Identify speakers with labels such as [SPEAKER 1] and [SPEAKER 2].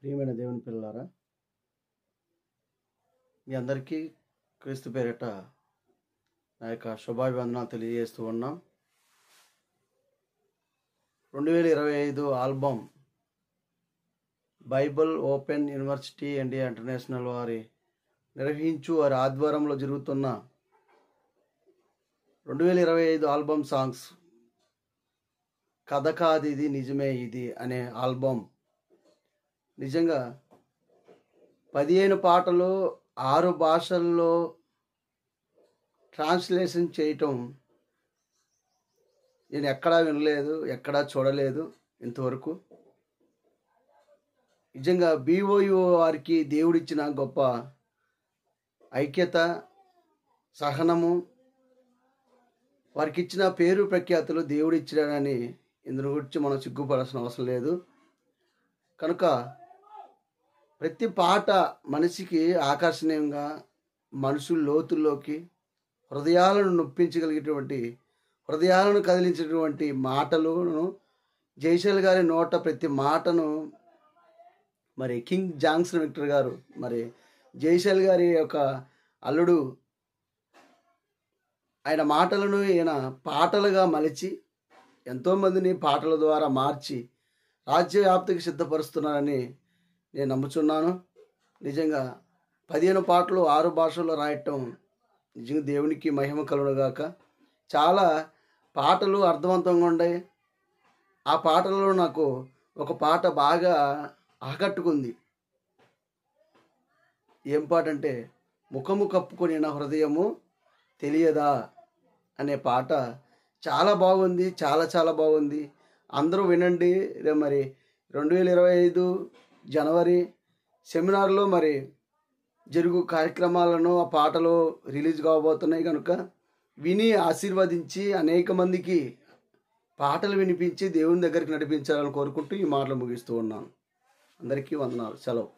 [SPEAKER 1] ప్రియమైన దేవుని పిల్లలారా, మీ అందరికీ క్రీస్తు పేరిట నా యొక్క శుభాభివందనాలు తెలియజేస్తూ ఉన్నాం. 2025 album Bible open university India international వారి ఆధ్వర్యంలో జరుగుతున్న 2025 ఆల్బమ్ సాంగ్స్ కథ కాదు ఇది నిజమే ఇది అనే ఆల్బమ్ నిజంగా 15 పాటలు 6 భాషల్లో ట్రాన్స్లేషన్ చేయటం నేను ఎక్కడా వినలేదు, ఎక్కడా చూడలేదు ఇంతవరకు. నిజంగా BOU వారికి దేవుడిచ్చిన గొప్ప ఐక్యత, సహనము, వారికి ఇచ్చిన పేరు ప్రఖ్యాతులు దేవుడిచ్చాడని ఇందులో గురించి మనం సిగ్గుపడాల్సిన అవసరం లేదు. కనుక ప్రతి పాట మనిషికి ఆకర్షణీయంగా మనసు లోతుల్లోకి హృదయాలను నొప్పించగలిగేటువంటి, హృదయాలను కదిలించేటువంటి మాటలను జయశైల్ గారి నోట ప్రతి మాటను మరి కింగ్ జాన్సన్ విక్టర్ గారు, మరి జయశైల్ గారి యొక్క అల్లుడు, ఆయన మాటలను ఈయన పాటలుగా మలిచి ఎంతోమందిని పాటల ద్వారా మార్చి రాజ్యవ్యాప్తికి సిద్ధపరుస్తున్నారని నేను నమ్ముచున్నాను. నిజంగా 15 పాటలు 6 భాషల్లో రాయటం నిజంగా దేవునికి మహిమ కలుగునుగాక. చాలా పాటలు అర్థవంతంగా ఉన్నాయి. ఆ పాటలలో నాకు ఒక పాట బాగా ఆకట్టుకుంది. ఏం పాట అంటే, ముఖము కప్పుకొని నా హృదయము తెలియదా అనే పాట చాలా బాగుంది, చాలా చాలా బాగుంది. అందరూ వినండి. మరి 2025 జనవరి సెమినార్లో మరి జరుగు కార్యక్రమాలను ఆ పాటలు రిలీజ్ కాబోతున్నాయి. కనుక విని ఆశీర్వదించి అనేక మందికి పాటలు వినిపించి దేవుని దగ్గరికి నడిపించాలని కోరుకుంటూ ఈ మాటలు ముగిస్తూ ఉన్నాను. అందరికీ వందనాలు. సెలవు.